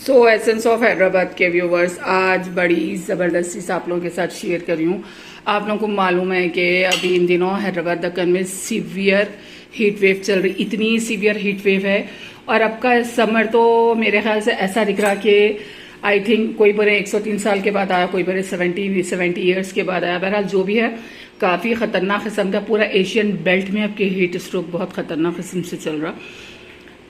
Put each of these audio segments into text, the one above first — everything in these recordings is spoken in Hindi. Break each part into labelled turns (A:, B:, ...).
A: सो एसेंस ऑफ हैदराबाद के व्यूवर्स, आज बड़ी ज़बरदस्ती से आप लोगों के साथ शेयर कर रही हूँ। आप लोगों को मालूम है कि अभी इन दिनों हैदराबाद दक्कन में सीवियर हीट वेव चल रही, इतनी सीवियर हीट वेव है। और अब का समर तो मेरे ख्याल से ऐसा दिख रहा कि आई थिंक कोई बड़े 103 साल के बाद आया, कोई बड़े 70 ईयर्स के बाद आया। बहरहाल जो भी है, काफ़ी ख़तरनाक किस्म का पूरा एशियन बेल्ट में अब के हीट स्ट्रोक बहुत ख़तरनाक किस्म से चल रहा।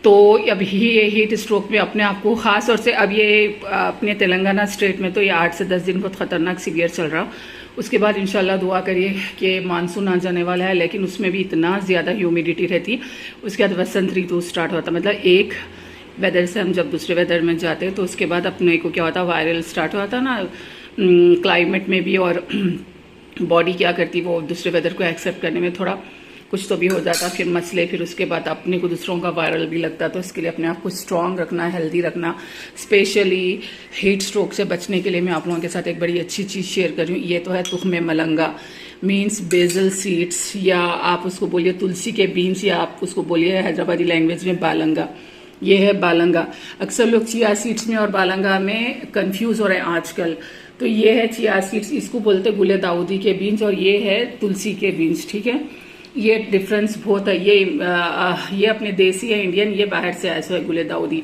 A: तो अभी ये हीट स्ट्रोक में अपने आप को ख़ास तौर से अब ये अपने तेलंगाना स्टेट में तो ये 8 से 10 दिन बहुत ख़तरनाक सीवियर चल रहा। उसके बाद इंशाल्लाह दुआ करिए कि मानसून आ जाने वाला है, लेकिन उसमें भी इतना ज़्यादा ह्यूमिडिटी रहती। उसके बाद वसंत ऋतु स्टार्ट होता, मतलब एक वेदर से हम जब दूसरे वेदर में जाते तो उसके बाद अपने को क्या होता, वायरल स्टार्ट होता ना क्लाइमेट में भी। और बॉडी क्या करती, वो दूसरे वेदर को एक्सेप्ट करने में थोड़ा कुछ तो भी हो जाता, फिर मसले, फिर उसके बाद अपने को दूसरों का वायरल भी लगता। तो इसके लिए अपने आप को स्ट्रांग रखना, हेल्दी रखना। स्पेशली हीट स्ट्रोक से बचने के लिए मैं आप लोगों के साथ एक बड़ी अच्छी चीज़ शेयर कर रही हूँ। ये तो है तुख्मे मलंगा, मीन्स बेजल सीड्स, या आप उसको बोलिए तुलसी के बीन्स, या आप उसको बोलिए हैदराबादी लैंग्वेज में बालंगा। ये है बालंगा। अक्सर लोग चिया सीड्स में और बालंगा में कंफ्यूज हो रहे हैं आजकल। तो ये है चिया सीड्स, इसको बोलते गुले दाऊदी के बीन्स, और ये है तुलसी के बीन्स। ठीक है, ये डिफरेंस बहुत है। ये अपने देसी है, इंडियन, ये बाहर से आया है गुले दाऊदी।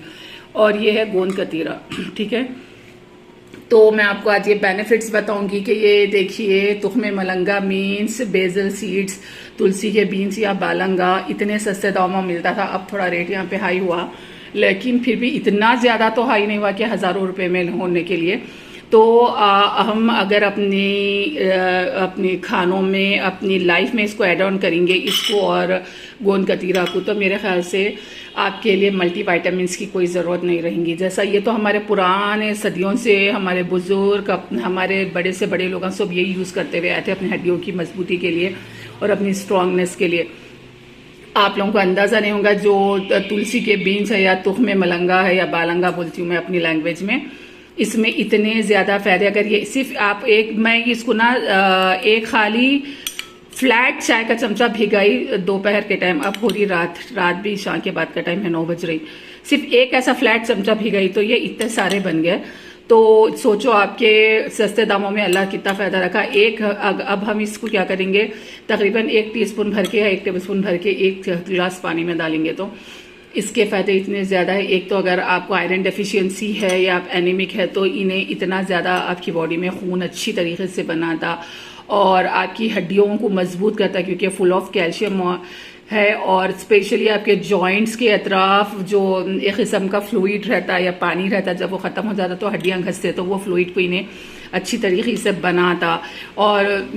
A: और ये है गोंद कतीरा। ठीक है, तो मैं आपको आज ये बेनिफिट्स बताऊंगी कि ये देखिए, तुख्मे मलंगा मीन्स बेजल सीड्स, तुलसी के बीन्स या बालंगा इतने सस्ते दामों में मिलता था। अब थोड़ा रेट यहाँ पे हाई हुआ, लेकिन फिर भी इतना ज़्यादा तो हाई नहीं हुआ कि हज़ारों रुपए में होने के लिए। तो हम अगर अपनी खानों में, अपनी लाइफ में इसको ऐड ऑन करेंगे, इसको और गोंद कतीरा को, तो मेरे ख्याल से आपके लिए मल्टीविटामिन्स की कोई ज़रूरत नहीं रहेंगी। जैसा ये तो हमारे पुराने सदियों से हमारे बुजुर्ग, हमारे बड़े से बड़े लोग सब यही यूज़ करते हुए आए थे अपनी हड्डियों की मजबूती के लिए और अपनी स्ट्रांगनेस के लिए। आप लोगों को अंदाज़ा नहीं होगा, जो तुलसी के बीन्स है या तुख्मे मलंगा है या बालंगा बोलती हूँ मैं अपनी लैंग्वेज में, इसमें इतने ज़्यादा फ़ायदे। अगर ये सिर्फ आप मैं इसको ना एक खाली फ्लैट चाय का चमचा भिगाई दोपहर के टाइम, अब हो रही रात भी शाम के बाद का टाइम है, 9 बज रही, सिर्फ एक ऐसा फ्लैट चमचा भिगाई तो ये इतने सारे बन गए। तो सोचो आपके सस्ते दामों में अल्लाह कितना फ़ायदा रखा। अब हम इसको क्या करेंगे, तकरीबन 1 टीस्पून भर के या 1 टेबलस्पून भर के 1 गिलास पानी में डालेंगे तो इसके फ़ायदे इतने ज़्यादा है। एक तो अगर आपको आयरन डेफिशिएंसी है या आप एनीमिक है तो इन्हें इतना ज़्यादा आपकी बॉडी में खून अच्छी तरीके से बनाता और आपकी हड्डियों को मजबूत करता है, क्योंकि फुल ऑफ कैल्शियम है। और स्पेशली आपके जॉइंट्स के अतराफ जो एक किस्म का फ्लूइड रहता है या पानी रहता है, जब वो ख़त्म हो जाता तो हड्डियाँ घसते, तो वो फ्लूइड को इन्हें अच्छी तरीके से बनाता। और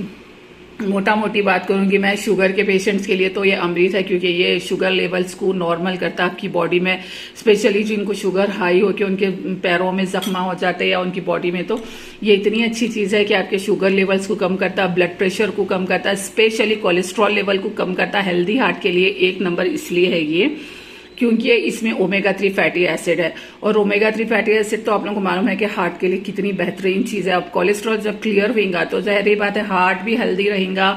A: मोटा मोटी बात करूंगी मैं, शुगर के पेशेंट्स के लिए तो ये अमृत है, क्योंकि ये शुगर लेवल्स को नॉर्मल करता है आपकी बॉडी में। स्पेशली जिनको शुगर हाई हो के उनके पैरों में जख्मा हो जाते हैं या उनकी बॉडी में, तो ये इतनी अच्छी चीज़ है कि आपके शुगर लेवल्स को कम करता है, ब्लड प्रेशर को कम करता है, स्पेशली कोलेस्ट्रॉल लेवल को कम करता है। हेल्दी हार्ट के लिए 1 नंबर इसलिए है ये, क्योंकि इसमें ओमेगा 3 फैटी एसिड है। और ओमेगा 3 फैटी एसिड तो आप लोगों को मालूम है कि हार्ट के लिए कितनी बेहतरीन चीज़ है। अब कोलेस्ट्रॉल जब क्लियर होगा तो ज़ाहिर बात है हार्ट भी हेल्दी रहेगा,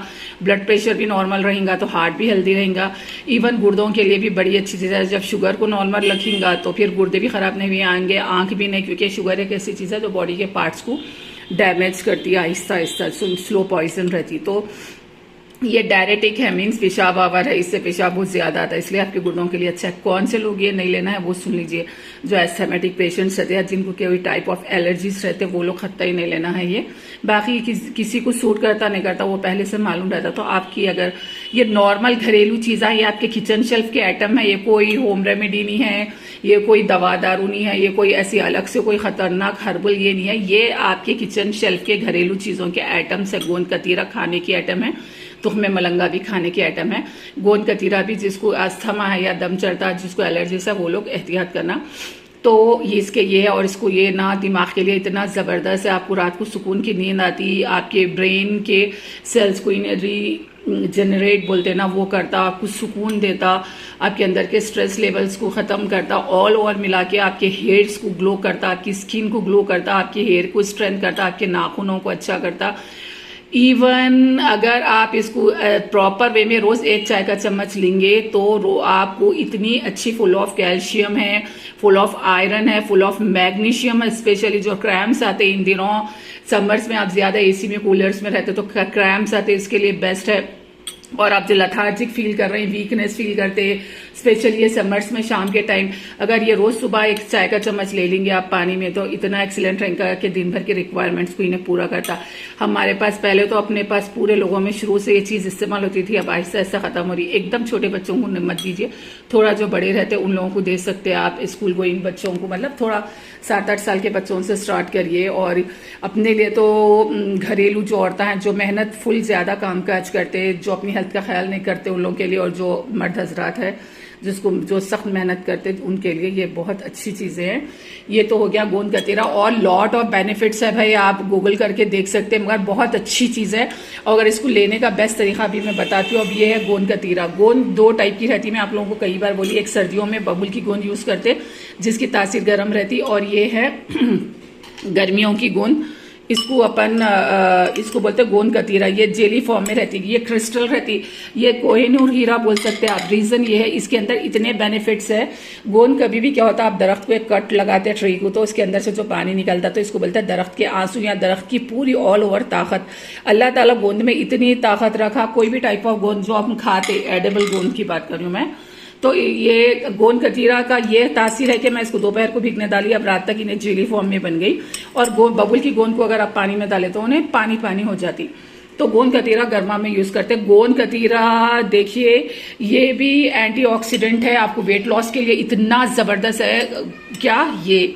A: ब्लड प्रेशर भी नॉर्मल रहेगा तो हार्ट भी हेल्दी रहेगा। इवन गुर्दों के लिए भी बड़ी अच्छी चीज़ है। जब शुगर को नॉर्मल रखेगा तो फिर गुर्दे भी ख़राब नहीं आएंगे, आँख भी नहीं, क्योंकि शुगर एक ऐसी चीज़ है जो बॉडी के पार्ट्स को डैमेज करती है आहिस्ता आहिस्ता, स्लो पॉइजन रहती। तो ये डायरेटिक है, मीन्स पेशाब आवर है, इससे पेशाब बहुत ज्यादा आता है, इसलिए आपके गुर्दों के लिए अच्छा है। कौन से लोग ये नहीं लेना है वो सुन लीजिए। जो एस्थमेटिक पेशेंट्स रहते हैं, जिनको कोई टाइप ऑफ एलर्जीज रहते हैं, वो लोग खत्ता ही नहीं लेना है ये। बाकी किसी को सूट करता नहीं करता वो पहले से मालूम रहता। तो आपकी अगर ये नॉर्मल घरेलू चीज़ है, ये आपके किचन शेल्फ के आइटम है, ये कोई होम रेमेडी नहीं है, ये कोई दवा दारू नहीं है, ये कोई ऐसी अलग से कोई खतरनाक हर्बल ये नहीं है, ये आपके किचन शेल्फ के घरेलू चीज़ों के आइटम्स है। गोंद कतीरा खाने की आइटम है, तुख्मे मलंगा भी खाने की आइटम है, गोंद कतीरा भी, जिसको अस्थमा है या दम चढ़ता है, जिसको एलर्जी है, वो लोग एहतियात करना। तो ये इसके ये है। और इसको ये ना दिमाग के लिए इतना ज़बरदस्त है, आपको रात को सुकून की नींद आती, आपके ब्रेन के सेल्स को रीजनरेट बोलते हैं ना, वो करता, आपको सुकून देता, आपके अंदर के स्ट्रेस लेवल्स को ख़त्म करता, ऑल ओवर मिला के आपके हेयर्स को ग्लो करता, आपकी स्किन को ग्लो करता, आपके हेयर को स्ट्रेंथ करता, आपके नाखूनों को अच्छा करता। इवन अगर आप इसको प्रॉपर वे में रोज 1 चाय का चम्मच लेंगे तो आपको इतनी अच्छी, फुल ऑफ कैल्शियम है, फुल ऑफ आयरन है, फुल ऑफ मैग्नीशियम है। स्पेशली जो क्रैम्स आते हैं इन दिनों, समर्स में आप ज्यादा एसी में, कूलर्स में रहते तो क्रैम्स आते हैं, इसके लिए बेस्ट है। और आप जो लथार्जिक फील कर रहे हैं, वीकनेस फील करते हैं, स्पेशली ये समर्स में शाम के टाइम अगर ये रोज सुबह 1 चाय का चम्मच ले लेंगे आप पानी में, तो इतना एक्सीलेंट रहेगा कि दिन भर के रिक्वायरमेंट्स को इन्हें पूरा करता। हमारे पास पहले तो अपने पास पूरे लोगों में शुरू से ये चीज इस्तेमाल होती थी, अब आहिस्ता आहिस्ता खत्म हो रही है। एकदम छोटे बच्चों को मत दीजिए, थोड़ा जो बड़े रहते हैं उन लोगों को दे सकते हैं आप, स्कूल गोइंग बच्चों को, मतलब थोड़ा 7-8 साल के बच्चों से स्टार्ट करिए। और अपने लिए तो घरेलू जो औरतें हैं जो मेहनत फुल ज्यादा काम काज करते, जो अपनी हेल्थ का ख्याल नहीं करते, उन लोगों के लिए, और जो मर्द हजरात है जो सख्त मेहनत करते उनके लिए ये बहुत अच्छी चीजें हैं। ये तो हो गया गोंद कतीरा, और लॉट ऑफ बेनिफिट्स है भाई, आप गूगल करके देख सकते हैं, मगर बहुत अच्छी चीज है। और अगर इसको लेने का बेस्ट तरीका अभी मैं बताती हूँ। अब ये है गोंद कतीरा। गोंद 2 टाइप की रहती है, मैं आप लोगों को कई बार बोली। एक सर्दियों में बबुल की गोंद यूज करते जिसकी तासीर गर्म रहती, और ये है गर्मियों की गोंद, इसको अपन इसको बोलते हैं गोंद कतीरा। ये जेली फॉर्म में रहती है, ये क्रिस्टल रहती, ये कोहिनूर हीरा बोल सकते हैं आप। रीजन ये है, इसके अंदर इतने बेनिफिट्स है। गोंद कभी भी क्या होता है, आप दरख्त को एक कट लगाते हैं ट्री को, तो उसके अंदर से जो पानी निकलता है तो इसको बोलते हैं दरख्त के आंसू, या दरख्त की पूरी ऑल ओवर ताकत। अल्लाह ताला गोंद में इतनी ताकत रखा, कोई भी टाइप ऑफ गोंद जो आप खाते, एडेबल गोंद की बात कर रही हूँ मैं, तो ये गोंद कतीरा का ये तासीर है कि मैं इसको दोपहर को भीगने डाली, अब रात तक इन्हें जेली फॉर्म में बन गई। और बबुल की गोंद को अगर आप पानी में डाले तो उन्हें पानी पानी हो जाती। तो गोंद कतीरा गर्मा में यूज करते हैं। गोंद कतीरा देखिए, ये भी एंटीऑक्सीडेंट है, आपको वेट लॉस के लिए इतना जबरदस्त है। क्या ये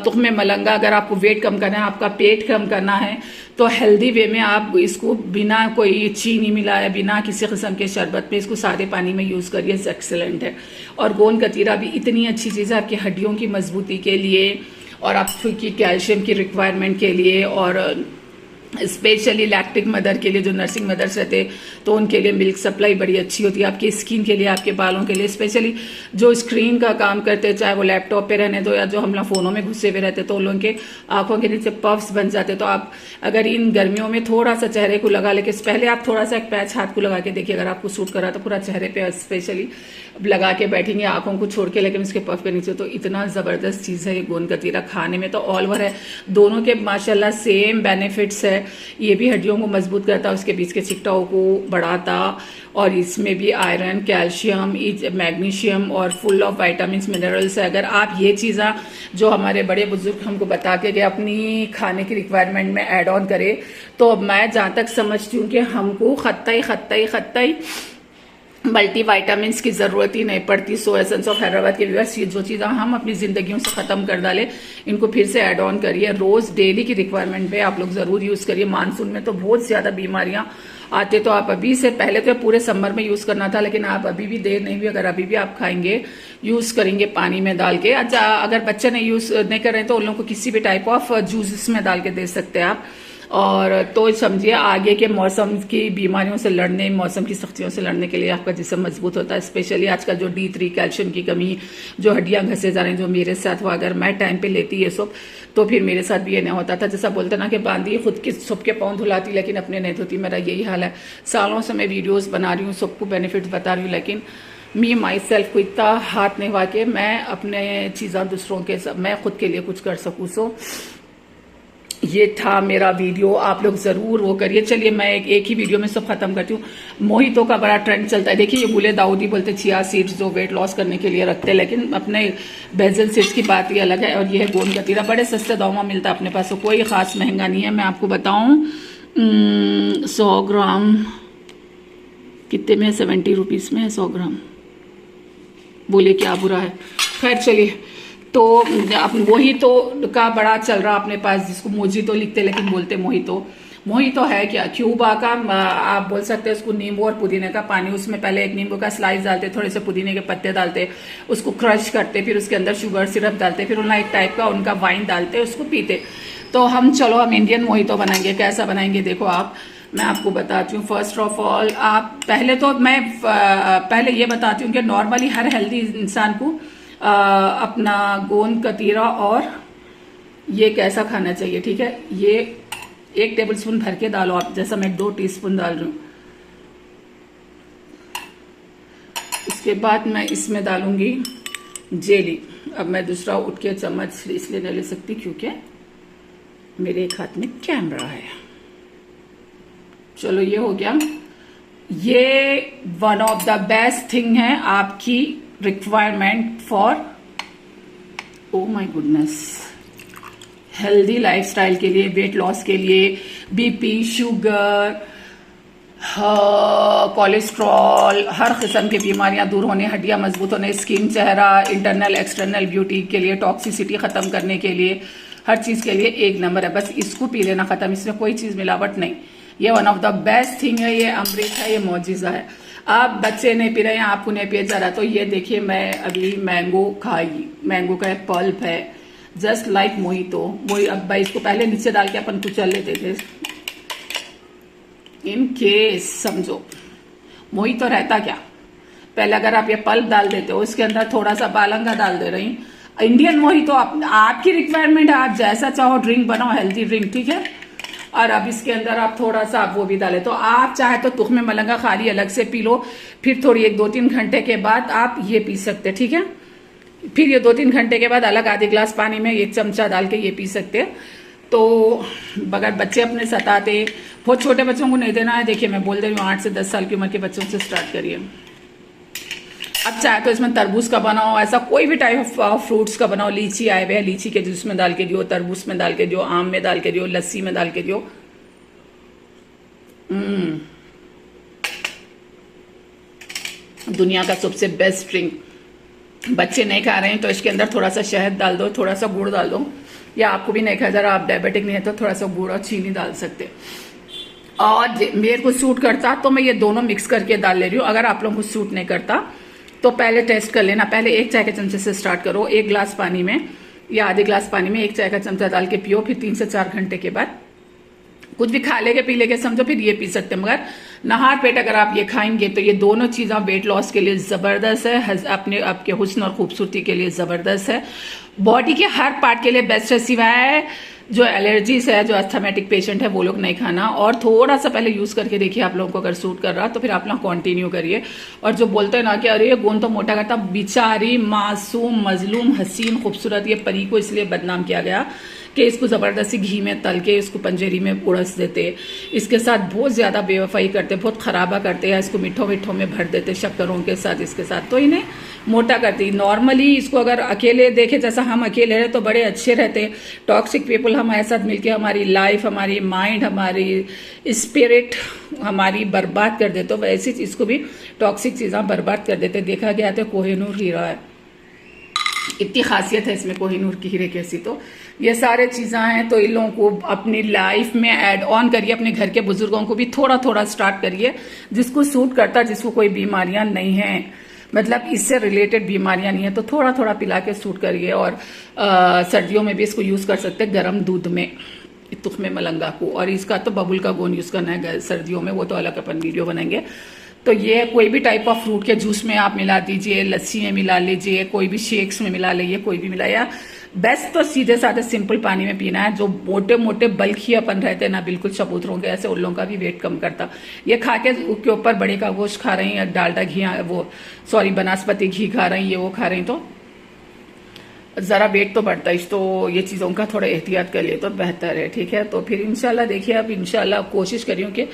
A: तुख्मे मलंगा, अगर आपको वेट कम करना है, आपका पेट कम करना है, तो हेल्दी वे में आप इसको बिना कोई चीनी मिलाया, बिना किसी किस्म के शरबत में, इसको सादे पानी में यूज करिए, एक्सेलेंट है। और गोंद कतीरा भी इतनी अच्छी चीज है आपकी हड्डियों की मजबूती के लिए, और आपकी कैल्शियम की रिक्वायरमेंट के लिए, और स्पेशली लैक्टिक मदर के लिए, जो नर्सिंग मदर्स रहते तो उनके लिए मिल्क सप्लाई बड़ी अच्छी होती है। आपकी स्किन के लिए, आपके बालों के लिए, स्पेशली जो स्क्रीन का काम करते हैं, चाहे वो लैपटॉप पे रहने दो या जो हम लोग फोनों में घुसे हुए रहते, तो उन लोगों के आंखों के नीचे पफ्स बन जाते। तो आप अगर इन गर्मियों में थोड़ा सा चेहरे को लगा लेके, पहले आप थोड़ा सा एक पैच हाथ को लगा के देखिए, अगर आपको सूट करा तो पूरा चेहरे पे स्पेशली लगा के बैठेंगे, आंखों को छोड़ के, लेकिन उसके पफ के नीचे, तो इतना जबरदस्त चीज है ये गोंद कतीरा। खाने में तो ऑल ओवर है, दोनों के माशाल्लाह सेम बेनिफिट्स है। ये भी हड्डियों को मजबूत करता, उसके बीच के चिकटाओं को बढ़ाता, और इसमें भी आयरन, कैल्शियम, मैग्नीशियम और फुल ऑफ विटामिन्स, मिनरल्स है। अगर आप ये चीज़ा जो हमारे बड़े बुजुर्ग हमको बता के गए अपनी खाने की रिक्वायरमेंट में ऐड ऑन करे, तो मैं जहाँ तक समझती हूँ कि हमको खत्ताई मल्टी वाइटामिन्स की जरूरत ही नहीं पड़ती। सो एसेंस ऑफ हैदराबाद के व्यूअर्स, ये जो चीज़ें हम अपनी जिंदगियों से खत्म कर डाले, इनको फिर से ऐड ऑन करिए। रोज डेली की रिक्वायरमेंट पे आप लोग जरूर यूज करिए। मानसून में तो बहुत ज्यादा बीमारियां आते, तो आप अभी से, पहले तो पूरे समर में यूज करना था, लेकिन आप अभी भी देर नहीं हुई, अगर अभी भी आप खाएंगे, यूज करेंगे पानी में डाल के। अच्छा, अगर बच्चे नहीं यूज नहीं कर रहे तो उन लोगों को किसी भी टाइप ऑफ जूसेस में डाल के दे सकते हैं आप। और तो समझिए आगे के मौसम की बीमारियों से लड़ने, मौसम की सख्तियों से लड़ने के लिए आपका जिस्म मजबूत होता है। स्पेशली आजकल जो D3 कैल्शियम की कमी, जो हड्डियां घसे जा रही हैं, जो मेरे साथ हुआ, अगर मैं टाइम पे लेती ये सब तो फिर मेरे साथ भी ये नहीं होता था। जैसा बोलते ना कि बांधी खुद की सबके पाँव धुलाती लेकिन अपने नहीं धोती, मेरा यही हाल है। सालों से मैं वीडियोज बना रही हूँ, सबको बेनिफिट बता रही हूँ, लेकिन मी माई सेल्फ को इतना हाथ नहीं हुआ कि मैं अपने चीज़ा दूसरों के, मैं खुद के लिए कुछ कर सकूँ। सो ये था मेरा वीडियो, आप लोग जरूर वो करिए। चलिए मैं एक ही वीडियो में सब खत्म करती हूँ। मोहितो का बड़ा ट्रेंड चलता है, देखिए ये बुले दाऊदी बोलते चिया सीड्स जो वेट लॉस करने के लिए रखते हैं, लेकिन अपने बेजल सीड्स की बात ही अलग है। और ये है गोंद कतीरा, बड़े सस्ते दामों में मिलता है अपने पास, तो कोई खास महंगा नहीं है। मैं आपको बताऊं 100 ग्राम कितने में, 70 रुपीज में है 100 ग्राम। बोले क्या बुरा है, खैर चलिए। तो मोहितो का बड़ा चल रहा अपने पास, जिसको मोजितो लिखते लेकिन बोलते मोहितो है क्या, क्यूबा का आप बोल सकते हैं उसको। नींबू और पुदीने का पानी, उसमें पहले एक नींबू का स्लाइस डालते, थोड़े से पुदीने के पत्ते डालते, उसको क्रश करते, फिर उसके अंदर शुगर सिरप डालते, फिर उन्हें एक टाइप का उनका वाइन डालते, उसको पीते। तो हम इंडियन मोहितो बनाएंगे। कैसा बनाएंगे देखो आप, मैं आपको बताती हूँ। फर्स्ट ऑफ ऑल आप मैं पहले ये बताती हूँ कि नॉर्मली हर हेल्दी इंसान को अपना गोंद कतीरा और ये कैसा खाना चाहिए, ठीक है। ये 1 टेबलस्पून भर के डालो आप, जैसा मैं 2 टीस्पून डाल रही हूँ। इसके बाद मैं इसमें डालूंगी जेली। अब मैं दूसरा उठ के चम्मच इसलिए नहीं ले सकती क्योंकि मेरे एक हाथ में कैमरा है। चलो ये हो गया। ये one of the best thing है आपकी requirement for, oh my goodness, healthy lifestyle के लिए, वेट लॉस के लिए, बीपी, शुगर, कोलेस्ट्रॉल, हर किस्म की बीमारियां दूर होने, हड्डियां मजबूत होने, स्किन, चेहरा, इंटरनल एक्सटर्नल ब्यूटी के लिए, टॉक्सिसिटी खत्म करने के लिए, हर चीज के लिए एक नंबर है। बस इसको पी लेना, खत्म। इसमें कोई चीज मिलावट नहीं। ये one of the best thing है, ये अमृत है, ये मौजिजा है। अब बच्चे नहीं पी रहे हैं, आपको नहीं पिया जा रहा, तो ये देखिए मैं अभी मैंगो खाई, मैंगो का एक पल्प है, जस्ट लाइक मोहितो। वही अब भाई इसको पहले नीचे डाल के अपन कुचल लेते थे, इन केस समझो। मोहितो रहता क्या, पहले अगर आप ये पल्प डाल देते हो, इसके अंदर थोड़ा सा बालंगा डाल दे रही। इंडियन मोहितो आपकी रिक्वायरमेंट है, आप जैसा चाहो ड्रिंक बनाओ, हेल्दी ड्रिंक, ठीक है। और अब इसके अंदर आप थोड़ा सा वो भी डाले, तो आप चाहे तो तुख्मे मलंगा खाली अलग से पी लो, फिर थोड़ी 1-2-3 घंटे के बाद आप ये पी सकते, ठीक है। फिर ये 2-3 घंटे के बाद अलग आधे ग्लास पानी में 1 चमचा डाल के ये पी सकते हैं। तो अगर बच्चे अपने सताते, बहुत छोटे बच्चों को नहीं देना है। देखिए मैं बोल दे रही हूँ 8 से 10 साल की उम्र के बच्चों से स्टार्ट करिए। अब चाहे तो इसमें तरबूज का बनाओ, ऐसा कोई भी टाइप ऑफ फ्रूट्स का बनाओ। लीची आए हुए हैं, लीची के जूस में डाल के दियो, तरबूज में डाल के दियो, आम में डाल के दियो, लस्सी में डाल के दियो। दुनिया का सबसे बेस्ट ड्रिंक। बच्चे नहीं खा रहे हैं तो इसके अंदर थोड़ा सा शहद डाल दो, थोड़ा सा गुड़ डाल दो, या आपको भी नहीं खा जा रहा, आप डायबिटिक नहीं है तो थोड़ा सा गुड़ और चीनी डाल सकते। और मेरे को सूट करता तो मैं ये दोनों मिक्स करके डाल ले रही हूँ। अगर आप लोगों को सूट नहीं करता तो पहले टेस्ट कर लेना। पहले 1 चाय के चमचे से स्टार्ट करो, 1 ग्लास पानी में या आधे ग्लास पानी में 1 चाय का चमचा डाल के पियो। फिर 3 से 4 घंटे के बाद कुछ भी खा लेके पी लेके समझो, फिर ये पी सकते हैं। मगर नहार पेट अगर आप ये खाएंगे तो ये दोनों चीजें वेट लॉस के लिए जबरदस्त है, अपने आपके हुस्न और खूबसूरती के लिए जबरदस्त है, बॉडी के हर पार्ट के लिए बेस्ट है। सिवाय जो एलर्जीज है, जो अस्थमेटिक पेशेंट है, वो लोग नहीं खाना। और थोड़ा सा पहले यूज करके देखिए, आप लोगों को अगर सूट कर रहा तो फिर आप लोग कंटिन्यू करिए। और जो बोलते हैं ना कि अरे ये गोंद तो मोटा करता, बेचारी मासूम मजलूम हसीन खूबसूरत ये परी को इसलिए बदनाम किया गया कि इसको जबरदस्ती घी में तल के इसको पंजेरी में उड़स देते, इसके साथ बहुत ज्यादा बेवफाई करते, बहुत खराबा करते हैं, इसको मिठो मिठो में भर देते शक्करों के साथ, इसके साथ तो इन्हें मोटा करती। नॉर्मली इसको अगर अकेले देखे, जैसा हम अकेले रहे तो बड़े अच्छे रहते, टॉक्सिक पीपल हमारे साथ मिलके हमारी लाइफ, हमारी माइंड, हमारी स्पिरिट हमारी बर्बाद कर देते, तो वैसी इसको भी टॉक्सिक चीजें बर्बाद कर देते। देखा गया तो कोहिनूर हीरा है, इतनी खासियत है इसमें कोहिनूर की हीरे कैसी। तो ये सारे चीजें हैं, तो इन लोगों को अपनी लाइफ में ऐड ऑन करिए। अपने घर के बुजुर्गों को भी थोड़ा थोड़ा स्टार्ट करिए, जिसको सूट करता, जिसको कोई बीमारियां नहीं है, मतलब इससे रिलेटेड बीमारियां नहीं है, तो थोड़ा थोड़ा पिला के सूट करिए। और सर्दियों में भी इसको यूज कर सकते हैं गर्म दूध में, तुख्मे मलंगा को। और इसका तो बबुल का गोंद यूज करना है सर्दियों में, वो तो अलग अपन वीडियो बनाएंगे। तो ये कोई भी टाइप ऑफ फ्रूट के जूस में आप मिला दीजिए, लस्सी में मिला लीजिए, कोई भी शेक्स में मिला लीजिए, कोई भी मिलाया। बेस्ट तो सीधे साधे सिंपल पानी में पीना है। जो मोटे मोटे बल्कि अपन रहते हैं ना, बिल्कुल चबूतरों के, ऐसे उन लोगों का भी वेट कम करता। ये खा के ऊपर बड़े का गोश्त खा रही हैं, या डालडा घी, वो सॉरी बनास्पति घी खा रही हैं, ये वो खा रही, तो जरा वेट तो बढ़ता है। तो ये चीजों का थोड़ा एहतियात कर लिए तो बेहतर है, ठीक है। तो फिर इंशाल्लाह देखिए, अब इंशाल्लाह कोशिश करी हूँ कि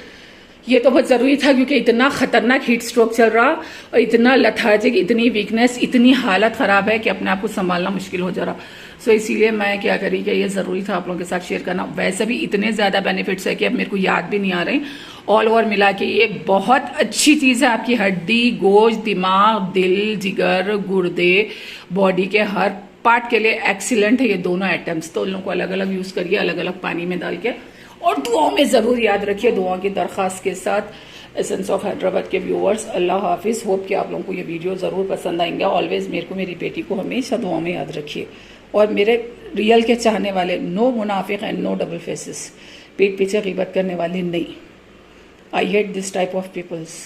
A: ये तो बहुत जरूरी था, क्योंकि इतना खतरनाक हीट स्ट्रोक चल रहा और इतना लथार्जिक, इतनी वीकनेस, इतनी हालत खराब है कि अपने आप को संभालना मुश्किल हो जा रहा। सो इसीलिए मैं क्या करी कि ये जरूरी था आप लोगों के साथ शेयर करना। वैसे भी इतने ज्यादा बेनिफिट्स है कि अब मेरे को याद भी नहीं आ रहे। ऑल ओवर मिला के ये बहुत अच्छी चीज है, आपकी हड्डी, गोश्त, दिमाग, दिल, जिगर, गुर्दे, बॉडी के हर पार्ट के लिए एक्सीलेंट है ये दोनों आइटम्स। तो उन लोगों को अलग अलग यूज करिए, अलग अलग पानी में डाल के, और दुआओं में जरूर याद रखिए। दुआ की दरखास्त के साथ एसेंस ऑफ हैदराबाद के व्यूअर्स, अल्लाह हाफिज। होप कि आप लोगों को ये वीडियो जरूर पसंद आएंगे। ऑलवेज मेरे को, मेरी बेटी को हमेशा दुआ में याद रखिए। और मेरे रियल के चाहने वाले, नो मुनाफिक एंड नो डबल फेसेस, पीठ पीछे गिबत करने वाले नहीं। I hate this type of peoples.